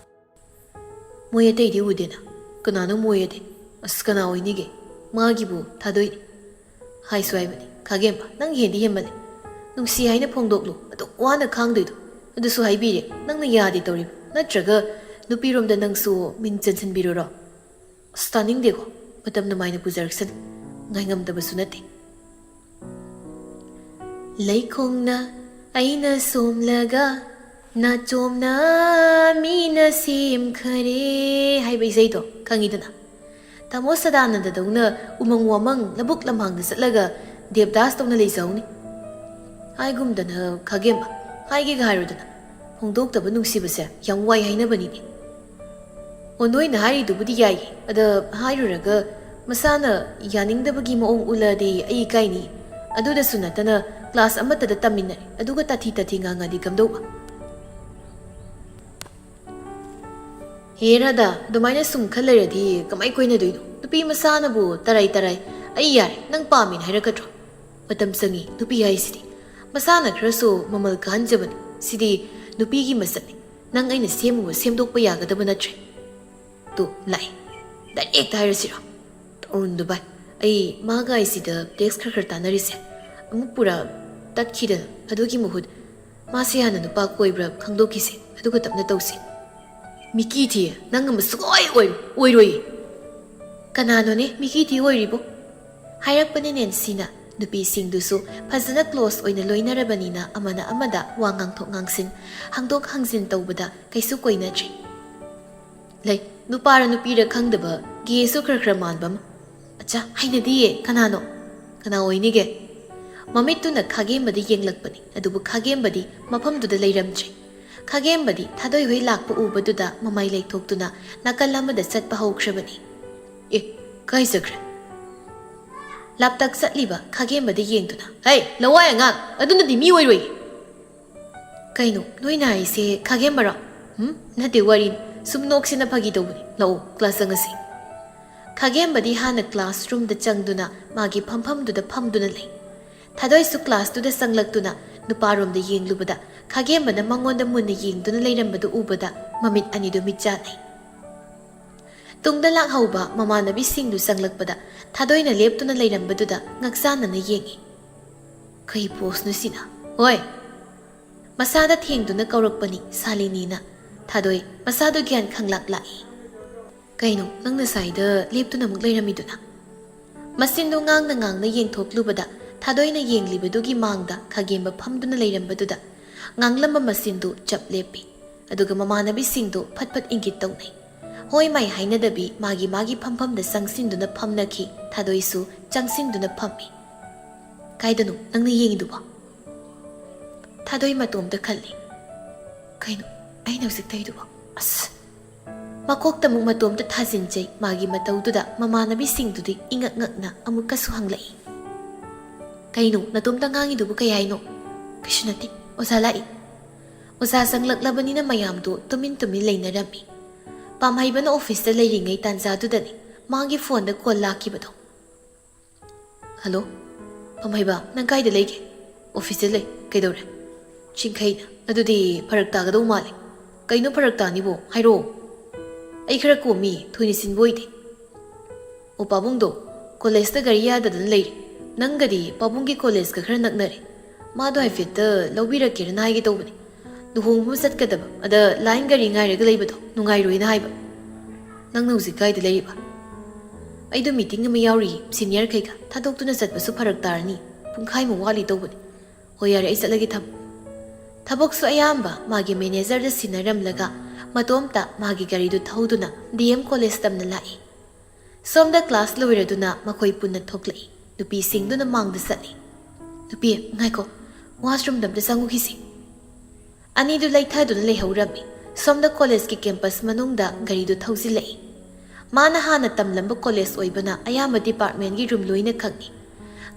ꯃꯣꯏ ꯑꯇꯩꯗꯤ ꯎꯗꯦꯅ ꯀꯅꯥꯅꯣ ꯃꯣꯏ ꯑꯗꯤ ꯑꯁ ꯀꯅꯥ ꯑꯣꯏꯅꯤꯒꯦ ꯃꯥꯒꯤꯕꯨ ꯊꯥꯗꯣꯏꯅꯤ ꯍꯥꯏꯁꯨ ꯍꯥꯏꯕꯅꯤ ꯈꯥꯒꯦꯝꯕ ꯅꯪ ꯍꯦꯟꯗꯤ ꯍꯦꯟꯃꯜꯂꯦ ꯅꯨꯡꯁꯤ ꯍꯥꯏꯅ ꯐꯣꯡꯗꯣꯛꯂꯨ ꯑꯗꯨꯛ ꯋꯥꯅ ꯈꯥꯡꯗꯣꯏꯗꯣ ꯑꯗꯨꯁꯨ ꯍꯥꯏꯕꯤꯔꯦ ꯅꯪꯅ ꯌꯥꯗꯦ ꯇꯧꯔꯤꯕ ꯅꯠꯇ꯭ꯔꯒ ꯅꯨꯄꯤꯔꯣꯝꯗ ꯅꯪꯁꯨ ꯃꯤꯡ ꯆꯟꯁꯤꯟꯕꯤꯔꯨꯔꯣ ꯑꯁ ꯇꯥꯅꯤꯡꯗꯦꯀꯣ ꯃꯇꯝ ꯅꯨꯡꯃꯥꯏꯅ ꯄꯨꯖꯔꯛꯁꯅꯤ ꯉꯥꯏꯉꯝꯗꯕꯁꯨ ꯅꯠꯇꯦ ꯂꯩꯈꯣꯡꯅ ꯑꯩꯅ ꯁꯣꯝꯂꯒ ꯅꯥꯆꯣꯝꯅ ꯃꯤꯅ ꯁꯦꯝꯈꯔꯦ ꯍꯥꯏꯕ ꯏꯁꯩꯗꯣ ꯈꯪꯉꯤꯗꯅ ꯇꯥꯃꯣ ꯁꯗꯥꯅꯟꯗꯗꯧꯅ ꯎꯃꯪ ꯋꯥꯃꯪ ꯂꯕꯨꯛ ꯂꯝꯍꯥꯡꯗ ꯆꯠꯂꯒ ꯗꯦꯕꯗꯥꯁ ꯇꯧꯅ ꯂꯩꯖꯍꯧꯅꯤ ꯍꯥꯏꯒꯨꯝꯗꯅ ꯈꯥꯒꯦꯝꯕ ꯍꯥꯏꯒꯦꯒ ꯍꯥꯏꯔꯨꯗꯅ ꯐꯣꯡꯗꯣꯛꯇꯕ ꯅꯨꯡꯁꯤꯕꯁꯦ ꯌꯥꯝ ꯋꯥꯏ ꯍꯥꯏꯅꯕꯅꯤꯅꯦ ꯑꯣ ꯅꯣꯏꯅ ꯍꯥꯏꯔꯤꯗꯨꯕꯨꯗꯤ ꯌꯥꯏꯌꯦ ꯑꯗ ꯍꯥꯏꯔꯨꯔꯒ ꯃꯁꯥꯅ ꯌꯥꯅꯤꯡꯗꯕꯒꯤ ꯃꯑꯣꯡ ꯎꯠꯂꯗꯤ ꯑꯩ ꯏꯀꯥꯏꯅꯤ ꯑꯗꯨꯗꯁꯨ ꯅꯠꯇꯅ ꯀ꯭ꯂꯥꯁ ꯑꯃꯠꯇꯗ ꯇꯝꯃꯤꯟꯅꯔꯦ ꯑꯗꯨꯒ ꯇꯥꯊꯤ ꯉꯥꯡꯉꯗꯤ ꯀꯝꯗꯧꯕ ꯍꯦ ꯔꯥꯙꯥ ꯑꯗꯨꯃꯥꯏꯅ ꯁꯨꯝ ꯈꯜ ꯂꯩꯔꯗꯤ ꯀꯃꯥꯏ ꯀꯣꯏꯅꯗꯣꯏꯅꯣ ꯅꯨꯄꯤ ꯃꯆꯥꯅꯕꯨ ꯇꯔꯥꯏ ꯑꯩ ꯌꯥꯔꯦ ꯅꯪ ꯄꯥꯝꯃꯦꯅ ꯍꯥꯏꯔꯛꯀꯗ꯭ꯔꯣ ꯃꯇꯝ ꯆꯪꯉꯤ ꯅꯨꯄꯤ ꯍꯥꯏꯁꯤꯗꯤ ꯃꯁꯥꯅ ꯈꯔꯁꯨ ꯃꯃꯜ ꯀꯥꯍꯟꯖꯕꯅꯤ ꯁꯤꯗꯤ ꯅꯨꯄꯤꯒꯤ ꯃꯁꯛꯅꯤ ꯅꯪ ꯑꯩꯅ ꯁꯦꯝꯃꯨꯕ ꯁꯦꯝꯗꯣꯛꯄ ꯌꯥꯒꯗꯕ ꯅꯠꯇ꯭ꯔꯦ ꯇꯣ ꯂꯥꯛꯑꯦ ꯗꯥꯏꯔꯦꯛꯇ ꯍꯥꯏꯔꯁꯤꯔꯣ ꯇꯧꯔꯨꯟꯗꯨ ꯚꯥꯏ ꯑꯩ ꯃꯥꯒ ꯑꯩꯁꯤꯗ ꯇꯦꯛꯁ ꯈꯔ ꯇꯥꯟꯅꯔꯤꯁꯦ ꯑꯃꯨꯛ ꯄꯨꯔꯥ ꯇꯠꯈꯤꯗꯅ ꯑꯗꯨꯒꯤ ꯃꯍꯨꯠ ꯃꯥꯁꯦ ꯍꯥꯟꯅ ꯅꯨꯄꯥ ꯀꯣꯏꯕ꯭ꯔꯥ ꯈꯪꯗꯣꯛꯈꯤꯁꯦ ꯑꯗꯨꯒ ꯇꯞꯅ ꯇꯧꯁꯤ ꯃꯤꯀꯤ ꯊꯤꯌꯦ ꯅꯪ ꯑꯃ ꯁꯨꯡꯑꯣꯏ ꯑꯣꯏꯔꯣꯏꯌꯦ ꯀꯅꯥꯅꯣꯅꯦ ꯃꯤꯀꯤ ꯊꯤ ꯑꯣꯏꯔꯤꯕꯣ ꯍꯥꯏꯔꯛꯄꯅꯦ ꯅꯦꯟꯁꯤꯅ ꯅꯨꯄꯤꯁꯤꯡꯗꯨꯁꯨ ꯐꯖꯅ ꯀ꯭ꯂꯣꯁ ꯑꯣꯏꯅ ꯂꯣꯏꯅꯔꯕꯅꯤꯅ ꯑꯃꯅ ꯑꯃꯗ ꯋꯥ ꯉꯥꯡꯊꯣꯛ ꯉꯥꯡꯁꯤꯟ ꯍꯪꯗꯣꯛ ꯍꯪꯖꯤꯟ ꯇꯧꯕꯗ ꯀꯩꯁꯨ ꯀꯣꯏꯅꯗ꯭ꯔꯤ ꯂꯩ ꯅꯨꯄꯥꯔ ꯅꯨꯄꯤꯔ ꯈꯪꯗꯕ ꯒꯦꯁꯨ ꯈꯔ ꯃꯥꯟꯕ ꯑꯃ ꯑꯆꯥ ꯍꯩꯅꯗꯤꯌꯦ ꯀꯅꯥꯅꯣ ꯀꯅꯥ ꯑꯣꯏꯅꯤꯒꯦ ꯃꯃꯤꯠꯇꯨꯅ ꯈꯥꯒꯦꯝꯕꯗ ꯌꯦꯡꯂꯛꯄꯅꯤ ꯑꯗꯨꯕꯨ ꯈꯥꯒꯦꯝꯕꯗꯤ ꯃꯐꯝꯗꯨꯗ ꯂꯩꯔꯝꯗ꯭ꯔꯦ ꯈꯥꯒꯦꯝꯕꯗꯤ ꯊꯥꯗꯣꯏꯍꯣꯏ ꯂꯥꯛꯄ ꯎꯕꯗꯨꯗ ꯃꯃꯥꯏ ꯂꯩꯊꯣꯛꯇꯨꯅ ꯅꯥꯀꯜ ꯑꯃꯗ ꯆꯠꯄ ꯍꯧꯈ꯭ꯔꯕꯅꯤ ꯑꯦ ꯀꯥꯏ ꯆꯠꯈ꯭ꯔꯦ ꯂꯥꯞꯇꯛ ꯆꯠꯂꯤꯕ ꯈꯥꯒꯦꯝꯕꯗ ꯌꯦꯡꯗꯨꯅ ꯍꯩ ꯂꯋꯥꯏ ꯑꯉꯥꯡ ꯑꯗꯨꯅꯗꯤ ꯃꯤ ꯑꯣꯏꯔꯣꯏꯌꯦ ꯀꯩꯅꯣ ꯅꯣꯏꯅ ꯍꯥꯏꯁꯦ ꯈꯥꯒꯦꯝꯕꯔꯣ ꯅꯠꯇꯦ ꯋꯥꯔꯤꯅꯤ ꯁꯨꯝ ꯅꯣꯛꯁꯤꯅ ꯐꯥꯒꯤ ꯇꯧꯕꯅꯤ ꯂꯥꯛꯑꯣ ꯀ꯭ꯂꯥꯁ ꯆꯪꯉꯁꯤ ꯈꯥꯒꯦꯝꯕꯗꯤ ꯍꯥꯟꯅ ꯀ꯭ꯂꯥꯁꯔꯨꯝꯗ ꯆꯪꯗꯨꯅ ꯃꯥꯒꯤ ꯐꯝꯐꯝꯗꯨꯗ ꯐꯝꯗꯨꯅ ꯂꯩ ꯊꯥꯗꯣꯏꯁꯨ ꯀ꯭ꯂꯥꯁꯇꯨꯗ ꯆꯪꯂꯛꯇꯨꯅ ꯅꯨꯄꯥꯔꯣꯝꯗ ꯌꯦꯡꯂꯨꯕꯗ ꯈꯥꯒꯦꯝꯕꯅ ꯃꯉꯣꯟꯗ ꯃꯨꯟꯅ ꯌꯦꯡꯗꯨꯅ ꯂꯩꯔꯝꯕꯗꯨ ꯎꯕꯗ ꯃꯃꯤꯠ ꯑꯅꯤꯗꯨ ꯃꯤꯠꯆꯥꯅꯩ ꯇꯨꯡꯗ ꯂꯥꯛꯍꯧꯕ ꯃꯃꯥꯟꯅꯕꯤꯁꯤꯡꯗꯨ ꯆꯪꯂꯛꯄꯗ ꯊꯥꯗꯣꯏꯅ ꯂꯦꯞꯇꯨꯅ ꯂꯩꯔꯝꯕꯗꯨꯗ ꯉꯛꯆꯥꯟꯅꯅ ꯌꯦꯡꯏ ꯀꯩ ꯄꯣꯁꯅꯣ ꯁꯤꯅ ꯍꯣꯏ ꯃꯁꯥꯗ ꯊꯦꯡꯗꯨꯅ ꯀꯧꯔꯛꯄꯅꯤ ꯁꯥꯂꯤꯅꯤꯅ ꯊꯥꯗꯣꯏ ꯃꯁꯥꯗꯨ ꯒ꯭ꯌꯥꯟ ꯈꯪꯂꯥꯛ ꯂꯥꯛꯏ ꯀꯩꯅꯣ ꯅꯪ ꯉꯁꯥꯏꯗ ꯂꯦꯞꯇꯨꯅ ꯑꯃꯨꯛ ꯂꯩꯔꯝꯃꯤꯗꯨꯅ ꯃꯆꯤꯟꯗꯨ ꯉꯥꯡꯅ ꯌꯦꯡꯊꯣꯛꯂꯨꯕꯗ ꯊꯥꯗꯣꯏꯅ ꯌꯦꯡꯂꯤꯕꯗꯨꯒꯤ ꯃꯥꯡꯗ ꯈꯥꯒꯦꯝꯕ ꯐꯝꯗꯨꯅ ꯂꯩꯔꯝꯕꯗꯨꯗ ꯉꯥꯡꯂꯝꯕ ꯃꯆꯤꯟꯗꯨ ꯆꯞ ꯂꯦꯞꯄꯤ ꯑꯗꯨꯒ ꯃꯃꯥꯟꯅꯕꯤꯁꯤꯡꯗꯨ ꯐꯠ ꯏꯪꯒꯤꯠ ꯇꯧꯅꯩ ꯍꯣꯏ ꯃꯥꯏ ꯍꯥꯏꯅꯗꯕꯤ ꯃꯥꯒꯤ ꯐꯝꯐꯝꯗ ꯆꯪꯁꯤꯟꯗꯨꯅ ꯐꯝꯅꯈꯤ ꯊꯥꯗꯣꯏꯁꯨ ꯆꯪꯁꯤꯟꯗꯨꯅ ꯐꯝꯃꯤ ꯀꯥꯏꯗꯅꯣ ꯅꯪꯅ ꯌꯦꯡꯉꯤꯗꯨꯕꯣ ꯊꯥꯗꯣꯏ ꯃꯇꯣꯝꯇ ꯈꯜꯂꯤ ꯀꯩꯅꯣ ꯑꯩꯅ ꯍꯧꯖꯤꯛ ꯇꯧꯔꯤꯗꯨꯕꯣ ꯑꯁ ꯃꯀꯣꯛꯇ ꯑꯃꯨꯛ ꯃꯇꯣꯝꯇ ꯊꯥꯖꯤꯟꯖꯩ ꯃꯥꯒꯤ ꯃꯇꯧꯗꯨꯗ ꯃꯃꯥꯟꯅꯕꯤꯁꯤꯡꯗꯨꯗꯤ ꯏꯉꯛ ꯉꯛꯅ ꯑꯃꯨꯛꯀꯁꯨ ꯍꯪꯂꯛꯏ ꯀꯩꯅꯣ ꯅꯇꯣꯝꯇ ꯉꯥꯡꯉꯤꯗꯨꯕꯨ ꯀꯩ ꯍꯥꯏꯅꯣ ꯀꯩꯁꯨ ꯅꯠꯇꯦ ꯑꯣꯖꯥ ꯂꯥꯛꯏ ꯑꯣꯖꯥ ꯆꯪꯂꯛꯂꯕꯅꯤꯅ ꯃꯌꯥꯝꯗꯣ ꯇꯨꯃꯤꯟ ꯂꯩꯅꯔꯝꯃꯤ ꯄꯥꯝꯍꯩꯕꯅ ꯑꯣꯐꯤꯁꯇ ꯂꯩꯔꯤꯉꯩ ꯇꯥꯟꯖꯥꯗꯨꯗꯅꯤ ꯃꯥꯒꯤ ꯐꯣꯟꯗ ꯀꯣꯜ ꯂꯥꯛꯈꯤꯕꯗꯣ ꯍꯜꯂꯣ ꯄꯥꯝꯍꯩꯕ ꯅꯪ ꯀꯥꯏꯗ ꯂꯩꯒꯦ ꯑꯣꯐꯤꯁꯇ ꯂꯩ ꯀꯩꯗꯧꯔꯦ ꯆꯤꯡꯈꯩꯅ ꯑꯗꯨꯗꯤ ꯐꯔꯛ ꯇꯥꯒꯗꯧ ꯃꯥꯜꯂꯦ ꯀꯩꯅꯣ ꯐꯔꯛ ꯇꯥꯅꯤꯕꯣ ꯍꯥꯏꯔꯛꯑꯣ ꯑꯩ ꯈꯔ ꯀꯣꯝꯃꯤ ꯊꯣꯏꯅ ꯆꯤꯟꯕ ꯑꯣꯏꯗꯦ ꯑꯣ ꯄꯥꯕꯨꯡꯗꯣ ꯀꯣꯂꯦꯖꯇ ꯒꯥꯔꯤ ꯌꯥꯗꯗꯅ ꯂꯩꯔꯤ ꯅꯪꯒꯗꯤ ꯄꯥꯕꯨꯡꯒꯤ ꯀꯣꯂꯦꯖꯀ ꯈꯔ ꯅꯛꯅꯔꯦ ꯃꯥꯗꯣ ꯍꯥꯏꯐꯦꯠꯇ ꯂꯧꯕꯤꯔꯛꯀꯦꯔꯅ ꯍꯥꯏꯒꯦ ꯇꯧꯕꯅꯤ ꯂꯨꯍꯣꯡꯕ ꯆꯠꯀꯗꯕ ꯑꯗ ꯂꯥꯏꯟ ꯒꯥꯔꯤ ꯉꯥꯏꯔꯒ ꯂꯩꯕꯗꯣ ꯅꯨꯡꯉꯥꯏꯔꯣꯏꯅ ꯍꯥꯏꯕ ꯅꯪꯅ ꯍꯧꯖꯤꯛ ꯀꯥꯏꯗ ꯂꯩꯔꯤꯕ ꯑꯩꯗꯣ ꯃꯤꯇꯤꯡ ꯑꯃ ꯌꯥꯎꯔꯤꯌꯦ ꯁꯤꯅꯤꯌꯔꯈꯩꯒ ꯊꯥꯗꯣꯛꯇꯨꯅ ꯆꯠꯄꯁꯨ ꯐꯔꯛ ꯇꯥꯔꯅꯤ ꯄꯨꯡꯈꯥꯏꯃꯨꯛ ꯋꯥꯠꯂꯤ ꯇꯧꯕꯅꯤ ꯍꯣꯏ ꯌꯥꯔꯦ ꯑꯩ ꯆꯠꯂꯒꯦ ꯊꯝ ꯊꯕꯛꯁꯨ ꯑꯌꯥꯝꯕ ꯃꯥꯒꯤ ꯃꯦꯅꯦꯖꯔꯗ ꯁꯤꯟꯅꯔꯝꯂꯒ ꯃꯇꯣꯝꯇ ꯃꯥꯒꯤ ꯒꯥꯔꯤꯗꯨ ꯊꯧꯗꯨꯅ DM ꯀꯣꯂꯦꯖ ꯇꯝꯅ ꯂꯥꯛꯏ ꯁꯣꯝꯗ ꯀ꯭ꯂꯥꯁ ꯂꯣꯏꯔꯗꯨꯅ ꯃꯈꯣꯏ ꯄꯨꯟꯅ ꯊꯣꯛꯂꯛꯏ ꯅꯨꯄꯤꯁꯤꯡꯗꯨꯅ ꯃꯥꯡꯗ ꯆꯠꯂꯤ ꯅꯨꯄꯤ ꯉꯥꯏꯈꯣ ꯋꯥꯁꯔꯨꯝꯗ ꯑꯝꯇ ꯆꯪꯉꯨꯈꯤꯁꯤ ꯑꯅꯤꯗꯨ ꯂꯩꯊꯗꯨꯅ ꯂꯩꯍꯧꯔꯝꯃꯤ ꯁꯣꯝꯗ ꯀꯣꯂꯦꯖꯀꯤ ꯀꯦꯝꯄꯁ ꯃꯅꯨꯡꯗ ꯒꯥꯔꯤꯗꯨ ꯊꯧꯖꯤꯜꯂꯛꯏ ꯃꯥꯅ ꯍꯥꯟꯅ ꯇꯝꯂꯝꯕ ꯀꯣꯂꯦꯖ ꯑꯣꯏꯕꯅ ꯑꯌꯥꯝꯕ ꯗꯤꯄꯥꯔꯠꯃꯦꯟꯒꯤ ꯔꯨꯝ ꯂꯣꯏꯅ ꯈꯪꯏ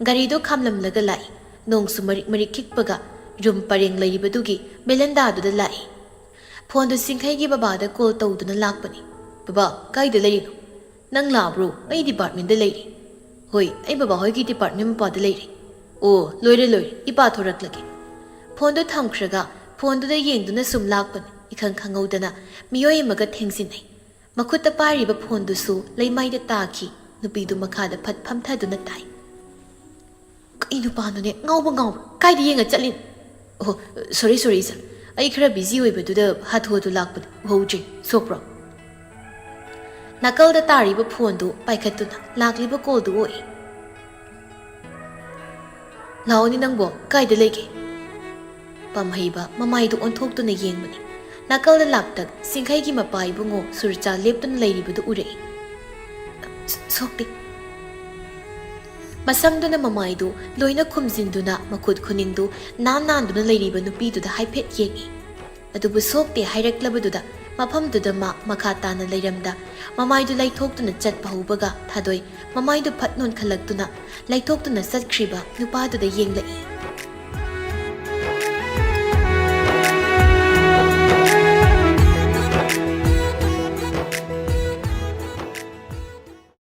ꯒꯥꯔꯤꯗꯨ ꯈꯥꯝꯂꯝꯂꯒ ꯂꯥꯛꯏ ꯅꯣꯡꯁꯨ ꯃꯔꯤꯛ ꯈꯤꯛꯄꯒ ꯔꯨꯝ ꯄꯔꯦꯡ ꯂꯩꯔꯤꯕꯗꯨꯒꯤ ꯕꯦꯂꯦꯟꯗꯥꯗꯨꯗ ꯂꯥꯛꯏ ꯐꯣꯟꯗꯨ ꯆꯤꯡꯈꯩꯒꯤ ꯕꯕꯥꯗ ꯀꯣꯜ ꯇꯧꯗꯨꯅ ꯂꯥꯛꯄꯅꯤ ꯕꯕꯥ ꯀꯥꯏꯗ ꯂꯩꯔꯤꯅꯣ ꯅꯪ ꯂꯥꯛꯕ꯭ꯔꯣ ꯑꯩ ꯗꯤꯄꯥꯔꯠꯃꯦꯟꯗ ꯂꯩꯔꯤ ꯍꯣꯏ ꯑꯩ ꯕꯕꯥ ꯍꯣꯏꯒꯤ ꯗꯤꯄꯥꯔꯠꯃꯦꯟ ꯃꯄꯥꯗ ꯂꯩꯔꯤ ꯑꯣ ꯂꯣꯏꯔꯦ ꯏꯄꯥ ꯊꯣꯔꯛꯂꯒꯦ ꯐꯣꯟꯗꯨ ꯊꯝꯈ꯭ꯔꯒ ꯐꯣꯟꯗꯨꯗ ꯌꯦꯡꯗꯨꯅ ꯁꯨꯝ ꯂꯥꯛꯄꯅꯤ ꯏꯈꯪ ꯈꯪꯍꯧꯗꯅ ꯃꯤꯑꯣꯏ ꯑꯃꯒ ꯊꯦꯡꯖꯤꯟꯅꯩ ꯃꯈꯨꯠꯇ ꯄꯥꯏꯔꯤꯕ ꯐꯣꯟꯗꯨꯁꯨ ꯂꯩꯃꯥꯏꯗ ꯇꯥꯈꯤ ꯅꯨꯄꯤꯗꯨ ꯃꯈꯥꯗ ꯐꯠ ꯐꯝꯊꯗꯨꯅ ꯇꯥꯏ ꯀꯩ ꯅꯨꯄꯥꯅꯣꯅꯦ ꯉꯥꯎꯕ꯭ꯔꯥ ꯀꯥꯏꯗ ꯌꯦꯡꯉ ꯆꯠꯂꯤꯅꯣ ꯑꯣ ꯁꯣꯔꯤ ꯏꯆꯥ ꯑꯩ ꯈꯔ ꯕꯤꯖꯤ ꯑꯣꯏꯕꯗꯨꯗ ꯍꯥꯊꯨ ꯂꯥꯛꯄꯗ ꯎꯍꯧꯗ꯭ꯔꯦ ꯁꯣꯛꯄ꯭ꯔꯣ ꯅꯥꯀꯜꯗ ꯇꯥꯔꯤꯕ ꯐꯣꯟꯗꯨ ꯄꯥꯏꯈꯠꯇꯨꯅ ꯂꯥꯛꯂꯤꯕ ꯀꯣꯜꯗꯨ ꯑꯣꯏ ꯂꯥꯛꯑꯣꯅꯤ ꯅꯪꯕꯣ ꯀꯥꯏꯗ ꯂꯩꯒꯦ ꯄꯥꯝꯍꯩꯕ ꯃꯃꯥꯏꯗꯨ ꯑꯣꯟꯊꯣꯛꯇꯨꯅ ꯌꯦꯡꯕꯅꯤ ꯅꯥꯀꯜꯗ ꯂꯥꯛꯇꯛ ꯆꯤꯡꯈꯩꯒꯤ ꯃꯄꯥ ꯏꯕꯨꯡꯉꯣ ꯁꯨꯔꯆꯥ ꯂꯦꯞꯇꯨꯅ ꯂꯩꯔꯤꯕꯗꯨ ꯎꯔꯛꯏ ꯁꯣꯛꯇꯦ ꯃꯁꯝꯗꯨꯅ ꯃꯃꯥꯏꯗꯨ ꯂꯣꯏꯅ ꯈꯨꯝꯖꯤꯟꯗꯨꯅ ꯃꯈꯨꯠ ꯈꯨꯅꯤꯡꯗꯨ ꯅꯥꯟꯗꯨꯅ ꯂꯩꯔꯤꯕ ꯅꯨꯄꯤꯗꯨꯗ ꯍꯥꯏꯐꯦꯠ ꯌꯦꯡꯏ ꯑꯗꯨꯕꯨ ꯁꯣꯛꯇꯦ ꯍꯥꯏꯔꯛꯂꯕꯗꯨꯗ ꯃꯐꯝꯗꯨꯗ ꯃꯈꯥ ꯇꯥꯅ ꯂꯩꯔꯝꯗ ꯃꯃꯥꯏꯗꯨ ꯂꯩꯊꯣꯛꯇꯨꯅ ꯆꯠꯄ ꯍꯧꯕꯒ ꯊꯥꯗꯣꯏ ꯃꯃꯥꯏꯗꯨ ꯐꯠ ꯅꯣꯟꯈꯠꯂꯛꯇꯨꯅ ꯂꯩꯊꯣꯛꯇꯨꯅ ꯆꯠꯈ꯭ꯔꯤꯕ ꯅꯨꯄꯥꯗꯨꯗ ꯌꯦꯡꯂꯛꯏ